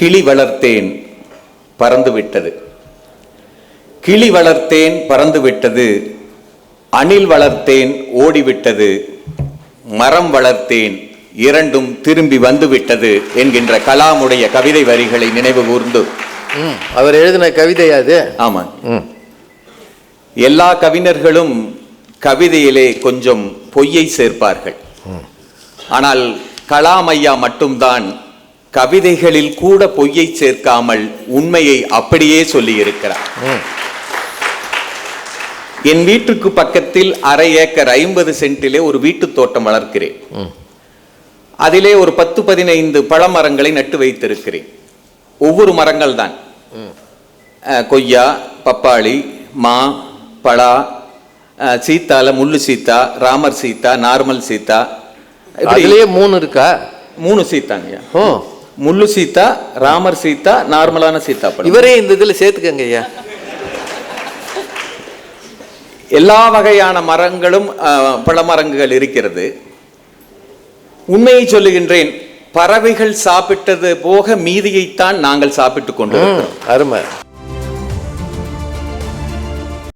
கிளி வளர்த்தேன் பறந்து விட்டது, கிளி வளர்த்தேன் பறந்து விட்டது, அணில் வளர்த்தேன் ஓடிவிட்டது, மரம் வளர்த்தேன் இரண்டும் திரும்பி வந்து விட்டது என்கின்ற கலாமுடைய கவிதை வரிகளை நினைவு கூர்ந்து அவர் எழுதின கவிதை அது. ஆமா, எல்லா கவிஞர்களும் கவிதையிலே கொஞ்சம் பொய்யை சேர்ப்பார்கள். ஆனால் கலாம் ஐயா மட்டும்தான் கவிதைகளில் கூட பொய்யை சேர்க்காமல் உண்மையை அப்படியே சொல்லி இருக்கிறார். என் வீட்டுக்கு பக்கத்தில் 1/2 ஏக்கர் 50 சென்டிலே ஒரு வீட்டு தோட்டம் வளர்க்கிறேன். அதிலே ஒரு 10-15 பழமரங்களை நட்டு வைத்திருக்கிறேன். ஒவ்வொரு மரங்கள் தான், கொய்யா, பப்பாளி, மா, பலா, சீத்தால முள்ளு சீத்தா, ராமர் சீத்தா, நார்மல் சீத்தா, அதுலயே 3 இருக்கா? 3 சீத்தாங்க. முள்ளு சீத்தா, ராமர் சீத்தா, நார்மலான சீத்தா. இவரே இந்த இதுல சேர்த்துக்கங்க ஐயா. எல்லா வகையான மரங்களும் பழமரங்கள் இருக்கிறது. உண்மையை சொல்லுகின்றேன், பறவைகள் சாப்பிட்டது போக மீதியைத்தான் நாங்கள் சாப்பிட்டுக் கொண்டிருக்கிறோம். அருமை.